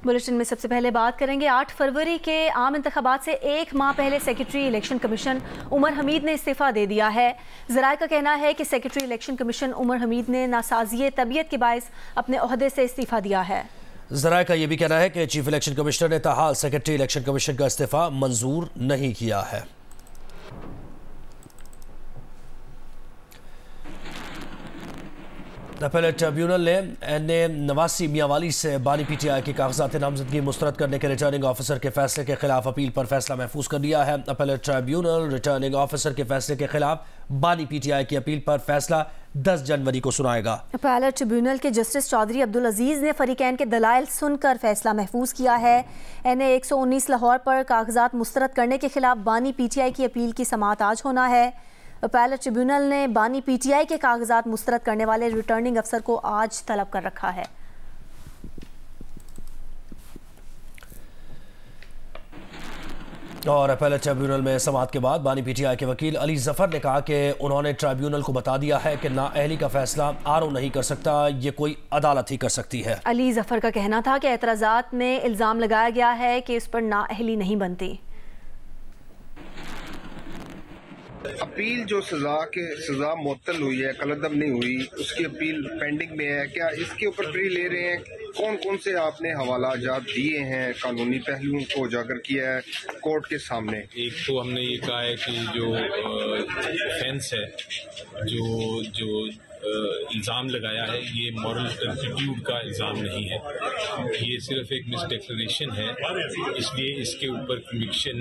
Bulletin में सबसे पहले बात करेंगे 8 फरवरी के आम इंतखाबात से एक माह पहले secretary election commission Umar Hamid ने इस्तीफ़ा दे दिया है। ज़राए का कहना है कि secretary election commission Umar Hamid ने नासाज़िए तबीयत के बायस अपने ओहदे से इस्तीफ़ा दिया है। ज़राए का यह भी कहना है कि चीफ इलेक्शन कमिश्नर ने ताहाल सेक्रेटरी इलेक्शन कमीशन का इस्तीफ़ा मंजूर नहीं किया है। अपीलेट ट्रिब्यूनल ने एन.ए. नवासी मियांवाली से बानी पी.टी.आई की कागजात नामजदगी मुस्तरद करने के रिटर्निंग ऑफिसर के फैसले के खिलाफ अपील पर फैसला महफूज कर लिया है। अपीलेट ट्रिब्यूनल रिटर्निंग ऑफिसर के फैसले के खिलाफ बानी पी.टी.आई की अपील पर फैसला 10 जनवरी को सुनाएगा। अपीलेट ट्रिब्यूनल के जस्टिस चौधरी अब्दुल अजीज ने फरीकैन के दलाइल सुनकर फैसला महफूज किया है। एन.ए. 119 लाहौर पर कागजात मुस्तरद करने के खिलाफ बानी पी.टी.आई की अपील की समाअत आज होना है। अपीलेट ट्रिब्यूनल ने बानी पी.टी.आई के कागजात मुस्तरद करने वाले रिटर्निंग अफसर को आज तलब कर रखा है। और अपीलेट ट्रिब्यूनल में समाअत के बाद बानी पी.टी.आई के वकील अली जफर ने कहा कि उन्होंने ट्रिब्यूनल को बता दिया है कि नाअहली का फैसला आरओ नहीं कर सकता, ये कोई अदालत ही कर सकती है। अली जफर का कहना था कि एतराज़ात में इल्ज़ाम लगाया गया है कि उस पर नाअहली नहीं बनती। अपील जो सजा मुअत्तल हुई है, कलअदम नहीं हुई, उसकी अपील पेंडिंग में है। क्या इसके ऊपर प्री ले रहे हैं? कौन कौन से आपने हवाला जात दिए हैं, कानूनी पहलुओं को उजागर किया है कोर्ट के सामने? एक तो हमने ये कहा है कि जो ऑफेंस है, जो इल्ज़ाम लगाया है, ये मॉरल टर्पिट्यूड का इल्ज़ाम नहीं है, ये सिर्फ एक मिसडिक्लेरेशन है, इसलिए इसके ऊपर कन्विक्शन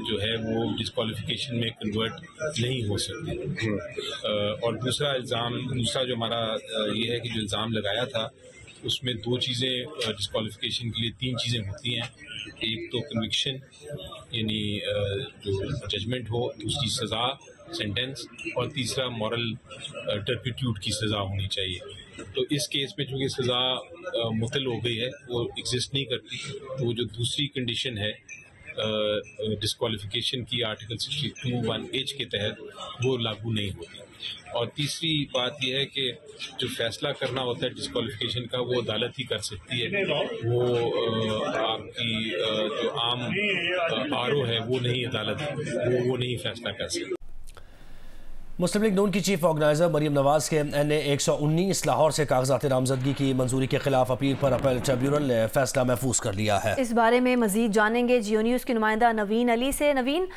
जो है वो डिस्क्वालिफिकेशन में कन्वर्ट नहीं हो सकती। और दूसरा जो हमारा ये है कि जो इल्ज़ाम लगाया था उसमें दो चीज़ें डिस्क्वालिफिकेशन के लिए, तीन चीज़ें होती हैं। एक तो कन्विक्शन यानी जो जजमेंट हो, दूसरी सज़ा सेंटेंस, और तीसरा मॉरल टर्पिट्यूड की सज़ा होनी चाहिए। तो इस केस में चूँकि सज़ा मुतल हो गई है, वो एग्जिस्ट नहीं करती, तो वो जो दूसरी कंडीशन है डिस्क्वालिफिकेशन की आर्टिकल 62(1)H के तहत वो लागू नहीं होती। और तीसरी बात यह है कि जो फैसला करना होता है डिस्क्वालिफिकेशन का, वो अदालत ही कर सकती है, वो आपकी जो आम आरओ है वो नहीं, अदालत वो नहीं फैसला कर सकती। मुस्लिम लीग नून की चीफ ऑर्गेनाइजर मरीम नवाज के एन.ए. 119 लाहौर से कागजात नामजदगी की मंजूरी के खिलाफ अपील पर अपीलेट ट्रिब्यूनल ने फैसला महफूज कर लिया है। इस बारे में मजीद जानेंगे जियो न्यूज़ के नुमाइंदा नवीन अली से। नवीन,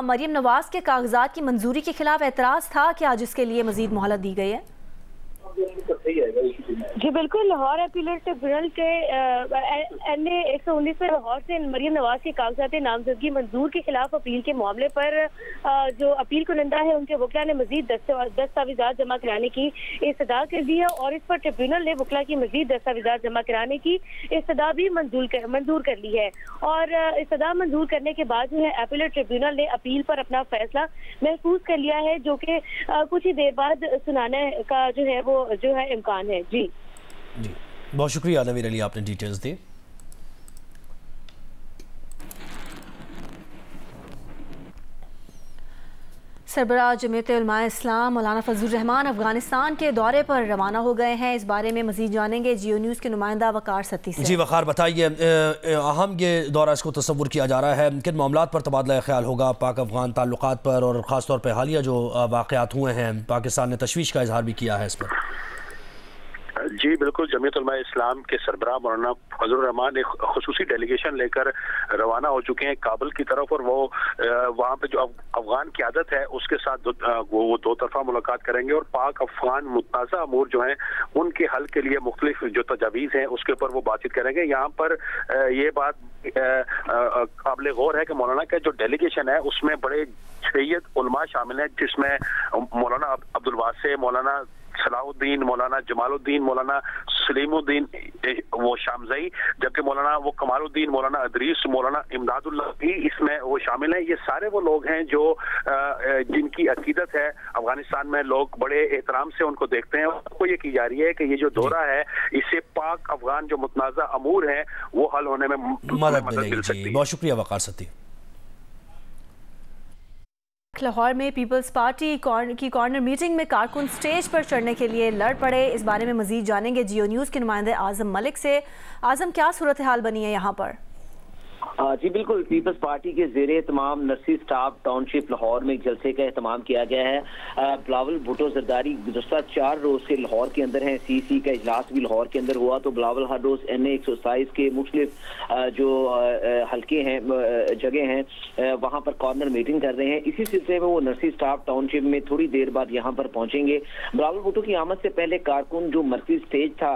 मरीम नवाज के कागजात की मंजूरी के खिलाफ एतराज़ था कि आज इसके लिए मजीद मोहलत दी गई है? जी बिल्कुल, लाहौर अपीलेट ट्रिब्यूनल के एन.ए. 119 पर लाहौर से मरीम नवाज के कागजात नामजदगी मंजूर के खिलाफ अपील के मामले पर जो अपील कुनंदा है उनके वकला ने मजीद दस्तावेजात जमा कराने की इस्तदा कर दी है, और इस पर ट्रिब्यूनल ने वकला की मजीद दस्तावेजात जमा कराने की इस्तदा भी मंजूर कर ली है। और इस्तदा मंजूर करने के बाद जो है अपीलेट ट्रिब्यूनल ने अपील पर अपना फैसला महफूज कर लिया है, जो कि कुछ ही देर बाद सुनाने का जो है इम्कान है। जी बहुत शुक्रिया नवीन अली, आपने डिटेल्स दी। सरबराह जमीयत उलमाए इस्लाम मौलाना फजलुर रहमान अफगानिस्तान के दौरे पर रवाना हो गए हैं। इस बारे में मजीद जानेंगे जियो न्यूज़ के नुमाइंदा वकार सती से। जी वकार, बताइए, अहम ये दौरा इसको तस्वुर किया जा रहा है, किन मामलात पर तबादला ख्याल होगा पाक अफगान ताल्लुकात पर, और ख़ास तौर पर हालिया जो वाक़यात हुए हैं, पाकिस्तान ने तशवीश का इजहार भी किया है इस पर? जी बिल्कुल, जमीयत उलमा इस्लाम के सरबराह मौलाना फजलुर रहमान एक खुसूसी डेलीगेशन लेकर रवाना हो चुके हैं काबुल की तरफ, और वो वहाँ पे जो अफगान क़यादत है उसके साथ वो दो तरफा मुलाकात करेंगे, और पाक अफगान मुतनाज़ा अमूर जो हैं उनके हल के लिए मुख्तलिफ जो तजावीज़ हैं उसके ऊपर वो बातचीत करेंगे। यहाँ पर ये बात काबिल गौर है कि मौलाना का जो डेलीगेशन है उसमें बड़े शरीयत उलमा शामिल हैं, जिसमें मौलाना अब्दुल वासे, मौलाना सलाहुद्दीन, मौलाना जमालुद्दीन, मौलाना सलीमुद्दीन वो शामजई, जबकि मौलाना वो कमालुद्दीन, मौलाना अदरीस, मौलाना इमदादुल्लाह भी इसमें वो शामिल हैं। ये सारे वो लोग हैं जो जिनकी अकीदत है अफगानिस्तान में लोग बड़े एहतराम से उनको देखते हैं। उनको ये की जा रही है कि ये जो दौरा है इससे पाक अफगान जो मुतनाज़ा अमूर हैं वो हल होने में मदद मिल सकती है। बहुत शुक्रिया वकार सती। लाहौर में पीपल्स पार्टी की कॉर्नर मीटिंग में कारकुन स्टेज पर चढ़ने के लिए लड़ पड़े। इस बारे में मजीद जानेंगे जियो न्यूज़ के नुमाइंदे आज़म मलिक से। आज़म, क्या सूरत हाल बनी है यहाँ पर? जी बिल्कुल, पीपल्स पार्टी के ज़ेरे तमाम नर्सी स्टाफ टाउनशिप लाहौर में एक जलसे का एहतमाम किया गया है। बिलावल भुट्टो जरदारी गुज़श्ता 4 रोज़ से लाहौर के अंदर हैं। CC का इजलास भी लाहौर के अंदर हुआ, तो बिलावल हर रोज़ NA 127 के मुख्तलिफ जो हल्के हैं, जगह हैं, वहाँ पर कॉर्नर मीटिंग कर रहे हैं। इसी सिलसिले में वो नर्सी स्टाफ टाउनशिप में थोड़ी देर बाद यहाँ पर पहुँचेंगे। बिलावल भुट्टो की आमद से पहले कारकुन जो मर्कज़ी स्टेज था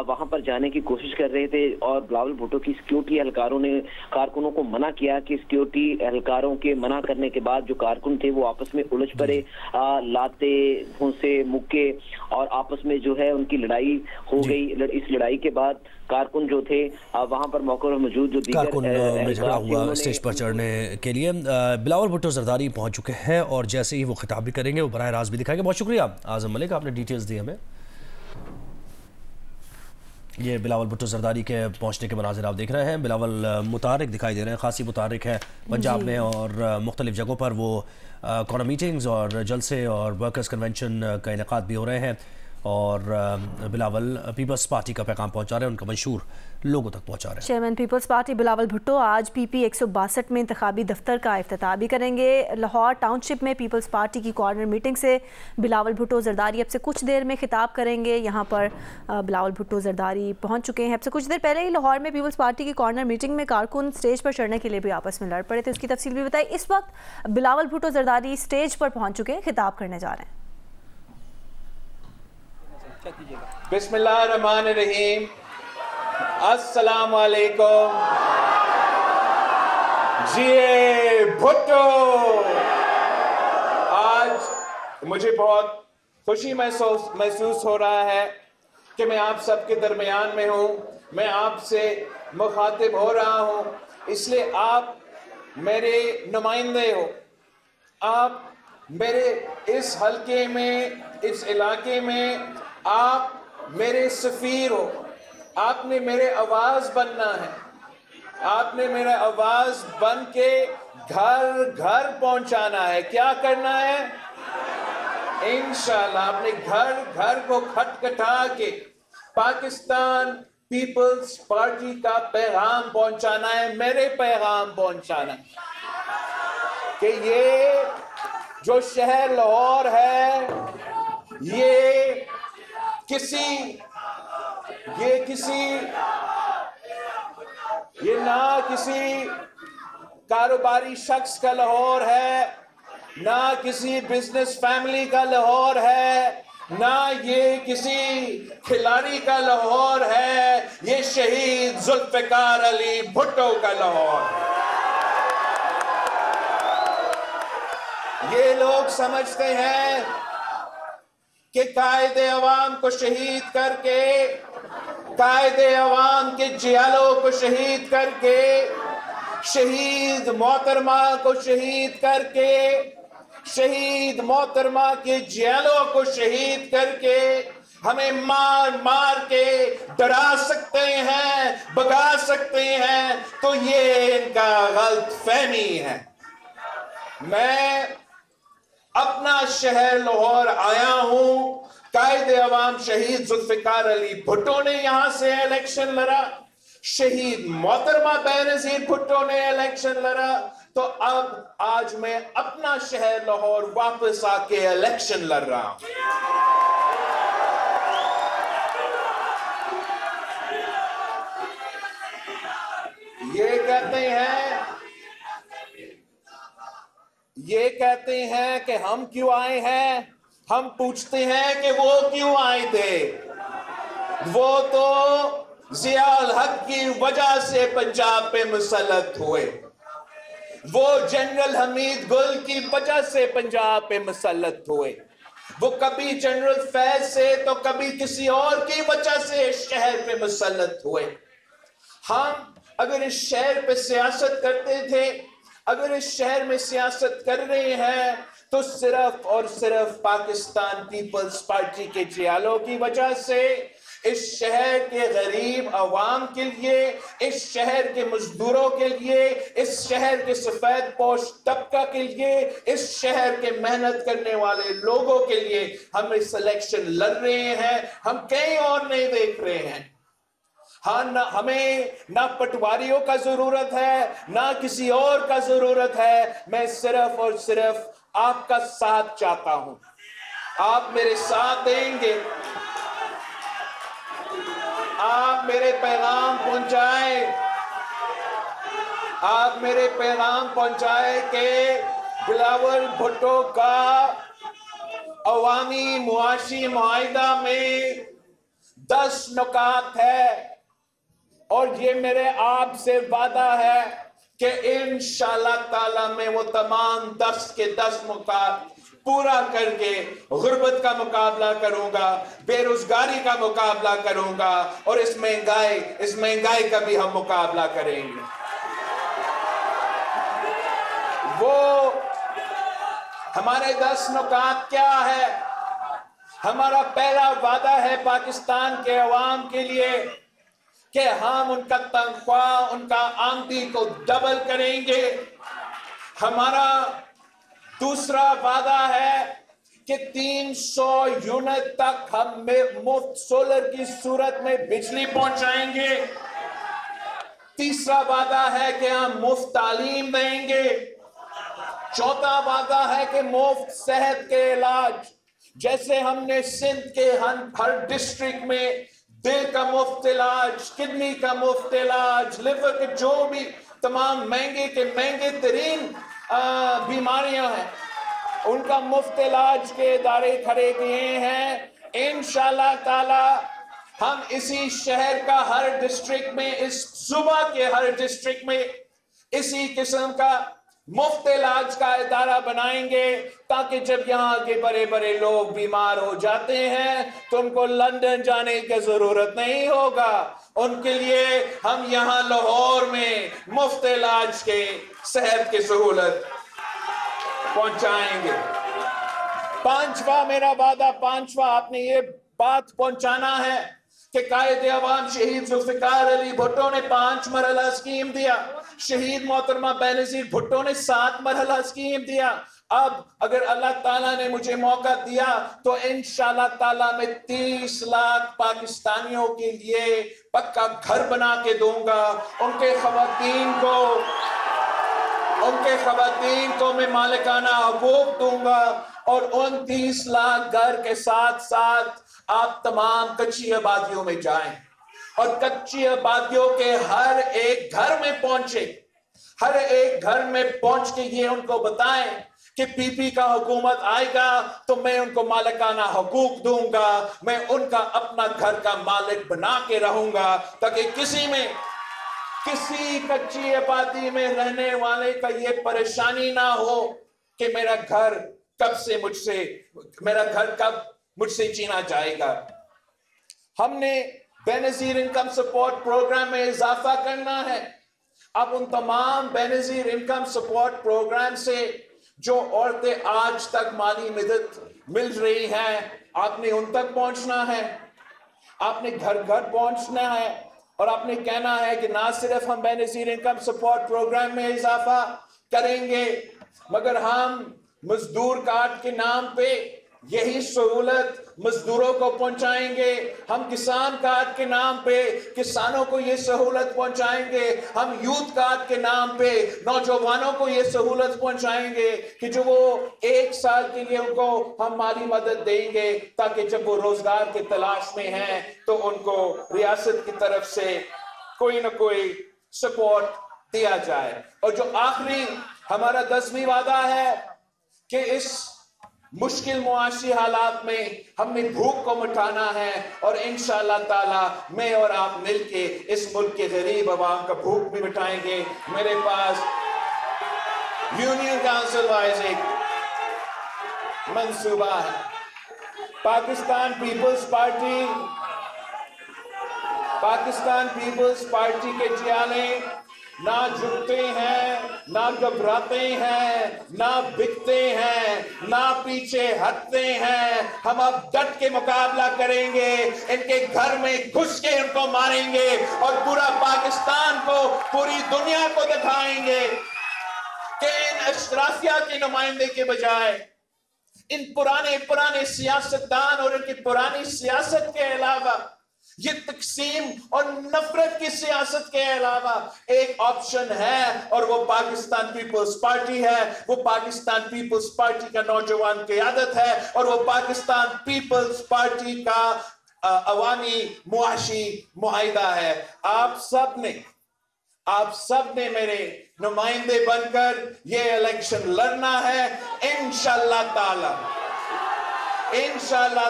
वहाँ पर जाने की कोशिश कर रहे थे, और बिलावल भुट्टो की सिक्योरिटी एहलकारों ने कारकुनों को मना किया कि सिक्योरिटी एहलकारों के मना करने के बाद जो कारकुन थे वो आपस में उलझ पड़े, लाते फूंसे मुक्के और आपस में जो है उनकी लड़ाई हो गई। इस लड़ाई के बाद कारकुन जो थे वहां पर मौके पर मौजूद जो कारकुन में झगड़ा हुआ स्टेज पर चढ़ने के लिए बिलावल भुट्टो जरदारी पहुंच चुके हैं और जैसे ही वो खिताब भी करेंगे वो बराह रास्त भी दिखाएंगे। बहुत शुक्रिया आज़म मलिक, आपने डिटेल्स दी हमें। ये बिलावल भुट्टो जरदारी के पहुंचने के मनाजिर आप देख रहे हैं। बिलावल मुतारिक दिखाई दे रहे हैं, खासी मुतारिक है पंजाब में और मुख्तलिफ जगहों पर वो कॉर्नर मीटिंग्स और जलसे और वर्कर्स कन्वेंशन का इनेकाद भी हो रहे हैं और बिलावल पीपल्स पार्टी का पैगाम पहुंचा रहे हैं, उनका मंशूर लोगों तक पहुंचा रहे हैं। चेयरमैन पीपल्स पार्टी बिलावल भुट्टो आज PP 162 में इंतखाबी दफ्तर का इफ्तिताह भी करेंगे। लाहौर टाउनशिप में पीपल्स पार्टी की कॉर्नर मीटिंग से बिलावल भुट्टो जरदारी अब से कुछ देर में खिताब करेंगे। यहाँ पर बिलावल भुट्टो जरदारी पहुँच चुके हैं। अब से कुछ देर पहले ही लाहौर में पीपल्स पार्टी की कॉर्नर मीटिंग में कारकुन स्टेज पर चढ़ने के लिए भी आपस में लड़ पड़े थे, उसकी तफसील भी बताई। इस वक्त बिलावल भुट्टो जरदारी स्टेज पर पहुँच चुके हैं, खिताब करने जा रहे हैं। बिस्मिल्लाहिर्रहमानिर्रहीम, अस्सलाम वालेकुम। जिए भुट्टो, आज मुझे बहुत खुशी महसूस हो रहा है कि मैं आप सबके दरमियान में हूँ, मैं आपसे मुखातिब हो रहा हूँ, इसलिए आप मेरे नुमाइंदे हो, आप मेरे इस हल्के में, इस इलाके में आप मेरे सफीर हो। आपने मेरे आवाज बनना है, आपने मेरा आवाज बन के घर घर पहुंचाना है। क्या करना है? इंशाल्लाह आपने घर घर को खटखटा के पाकिस्तान पीपल्स पार्टी का पैगाम पहुंचाना है, मेरे पैगाम पहुंचाना है कि ये जो शहर लाहौर है ये ना किसी कारोबारी शख्स का लाहौर है, ना किसी बिजनेस फैमिली का लाहौर है, ना ये किसी खिलाड़ी का लाहौर है, ये शहीद जुल्फिकार अली भुट्टो का लाहौर है। ये लोग समझते हैं कि कायदे अवाम को शहीद करके, कायदे अवाम के जियालों को शहीद करके, शहीद मोहतरमा को शहीद करके, शहीद मोहतरमा के जियालों को शहीद करके हमें मार मार के डरा सकते हैं, भगा सकते हैं, तो ये इनका गलत फहमी है। मैं अपना शहर लाहौर आया हूं, कायदे अवाम शहीद जुल्फिकार अली भुट्टो ने यहां से इलेक्शन लड़ा, शहीद मोहतरमा बेनज़ीर भुट्टो ने इलेक्शन लड़ा, तो अब आज मैं अपना शहर लाहौर वापस आके इलेक्शन लड़ रहा हूं। ये कहते हैं कि हम क्यों आए हैं, हम पूछते हैं कि वो क्यों आए थे। वो तो ज़ियाउल हक की वजह से पंजाब पे मुसल्लत हुए, वो जनरल हमीद गुल की वजह से पंजाब पे मुसल्लत हुए, वो कभी जनरल फैज से तो कभी किसी और की वजह से इस शहर पे मुसल्लत हुए। हम अगर इस शहर पे सियासत करते थे, अगर इस शहर में सियासत कर रहे हैं, तो सिर्फ और सिर्फ पाकिस्तान पीपल्स पार्टी के जियालों की वजह से, اس شہر کے غریب عوام کے لیے، اس شہر کے مزدوروں کے لیے، اس شہر کے سفید پوش طبقہ کے لیے، اس شہر کے محنت کرنے والے لوگوں کے لیے ہم اس الیکشن لڑ رہے ہیں. ہم کہیں اور نہیں دیکھ رہے ہیں. ہاں، ہمیں نہ پٹواریوں کا ضرورت ہے، نہ کسی اور کا ضرورت ہے. میں صرف اور صرف آپ کا ساتھ چاہتا ہوں. آپ میرے ساتھ دیں گے، آپ میرے پیغام پہنچائیں، آپ میرے پیغام پہنچائیں کہ بلاول بھٹو کا عوامی معاشی معاہدہ میں 10 نکات ہے، اور یہ میرے آپ سے وعدہ ہے کہ انشاءاللہ تعالی میں وہ تمام 10 کے 10 نکات پورا کر کے غربت کا مقابلہ کروں گا، بے روزگاری کا مقابلہ کروں گا، اور اس مہنگائی کا بھی ہم مقابلہ کریں گے. وہ ہمارے 10 نکات کیا ہے؟ ہمارا پہلا وعدہ ہے پاکستان کے عوام کے لیے کہ ہم ان کا تنخواہ، ان کا آمدنی کو ڈبل کریں گے. ہمارا دوسرا وعدہ ہے کہ 300 یونٹ تک ہم مفت سولر کی صورت میں بجلی پہنچائیں گے. تیسرا وعدہ ہے کہ ہم مفت تعلیم دیں گے. چوتھا وعدہ ہے کہ مفت صحت کے علاج، جیسے ہم نے سندھ کے ہر ڈسٹرکٹ میں دل کا مفت علاج، کڈنی کا مفت علاج، لیور کے جو بھی تمام مہنگے ترین بیماریاں ہیں، ان کا مفت علاج کے ادارے کھڑے کیے ہیں. انشاءاللہ تعالی ہم اسی شہر کا ہر ڈسٹرکٹ میں، اس صوبہ کے ہر ڈسٹرکٹ میں اسی قسم کا مفت علاج کا ادارہ بنائیں گے، تاکہ جب یہاں کے بڑے بڑے لوگ بیمار ہو جاتے ہیں تو ان کو لندن جانے کی ضرورت نہیں ہوگا. ان کے لیے ہم یہاں لاہور میں مفت علاج کے صحت کی سہولت پہنچائیں گے. پانچواں میرا وعدہ، آپ نے یہ بات پہنچانا ہے کہ قائد عوام شہید ذوالفقار علی بھٹو نے 5 مرحلہ اسکیم دیا، شہید محترمہ بینظیر بھٹو نے 7 مرحلہ اسکیم دیا. اب اگر اللہ تعالیٰ نے مجھے موقع دیا تو انشاءاللہ تعالیٰ میں 30 لاکھ پاکستانیوں کے لیے پکا گھر بنا کے دوں گا. ان کے خواتین کو میں مالکانہ حقوق دوں گا، اور ان 30 لاکھ گھر کے ساتھ ساتھ آپ تمام کچی آبادیوں میں جائیں اور کچی آبادیوں کے ہر ایک گھر میں پہنچے، ہر ایک گھر میں پہنچ کے یہ ان کو بتائیں کہ پی پی کا حکومت آئے گا تو میں ان کو مالکانہ حقوق دوں گا، میں ان کا اپنا گھر کا مالک بنا کے رہوں گا، تاکہ کسی کچی آبادی میں رہنے والے کا یہ پریشانی نہ ہو کہ میرا گھر کب مجھ سے چھینا جائے گا. ہم نے بینظیر انکم سپورٹ پروگرام میں اضافہ کرنا ہے. اب ان تمام بینظیر انکم سپورٹ پروگرام سے جو عورتیں آج تک مالی مدد مل رہی ہیں، آپ نے ان تک پہنچنا ہے، آپ نے گھر گھر پہنچنا ہے، اور آپ نے کہنا ہے کہ نہ صرف ہم بینظیر انکم سپورٹ پروگرام میں اضافہ کریں گے، مگر ہم مزدور کارڈ کے نام پہ یہی سہولت مزدوروں کو پہنچائیں گے. ہم کسان کارڈ کے نام پہ کسانوں کو یہ سہولت پہنچائیں گے. ہم یوتھ کارڈ کے نام پہ نوجوانوں کو یہ سہولت پہنچائیں گے کہ جو وہ 1 سال کے لیے ان کو ہم مالی مدد دیں گے، تاکہ جب وہ روزگار کی تلاش میں ہیں تو ان کو ریاست کی طرف سے کوئی نہ کوئی سپورٹ دیا جائے. اور جو آخری ہمارا 10واں وعدہ ہے کہ اس مشکل معاشی حالات میں ہم نے بھوک کو مٹانا ہے، اور انشاءاللہ تعالی میں اور آپ مل کے اس ملک کے غریب عوام کا بھوک بھی مٹائیں گے. میرے پاس یونین کونسل وائز ایک منصوبہ ہے. پاکستان پیپلز پارٹی کے جیالے ना झुकते हैं, ना घबराते हैं, ना बिकते हैं, ना पीछे हटते हैं। हम अब डट के मुकाबला करेंगे, इनके घर में घुस के इनको मारेंगे और पूरा पाकिस्तान को, पूरी दुनिया को दिखाएंगे कि इन अशराफिया के नुमाइंदे के बजाय इन पुराने सियासतदान और इनकी पुरानी सियासत के अलावा, ये तकसीम और नफरत की सियासत के अलावा एक ऑप्शन है, और वो पाकिस्तान पीपल्स पार्टी है। वो पाकिस्तान पीपल्स पार्टी का नौजवान क़यादत है, और वो पाकिस्तान पीपल्स पार्टी का अवामी मुआशी मुआहिदा है। आप सब ने मेरे नुमाइंदे बनकर ये इलेक्शन लड़ना है। इंशाअल्लाह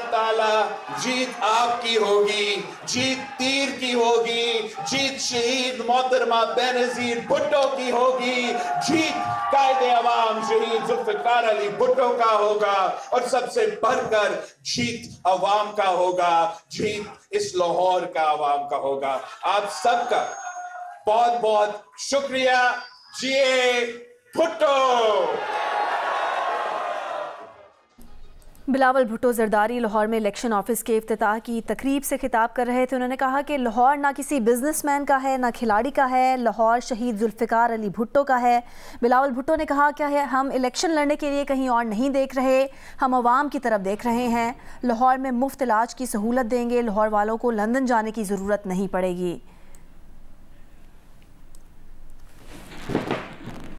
ताला जीत आपकी होगी, जीत तीर की होगी, जीत शहीद मोहतरमा बेनज़ीर भुट्टो की होगी, जीत कायदे अवाम शहीद जुल्फ़िकार अली भुट्टो का होगा, और सबसे बढ़कर जीत अवाम का होगा, जीत इस लाहौर का अवाम का होगा। आप सबका बहुत बहुत शुक्रिया। जिए भुट्टो। बिलावल भुट्टो जरदारी लाहौर में इलेक्शन ऑफिस के इफ्तिताह की तकरीब से खिताब कर रहे थे। उन्होंने कहा कि लाहौर ना किसी बिजनेसमैन का है, ना खिलाड़ी का है, लाहौर शहीद जुल्फ़िकार अली भुट्टो का है। बिलावल भुट्टो ने कहा क्या है, हम इलेक्शन लड़ने के लिए कहीं और नहीं देख रहे, हम अवाम की तरफ देख रहे हैं। लाहौर में मुफ्त इलाज की सहूलत देंगे, लाहौर वालों को लंदन जाने की ज़रूरत नहीं पड़ेगी।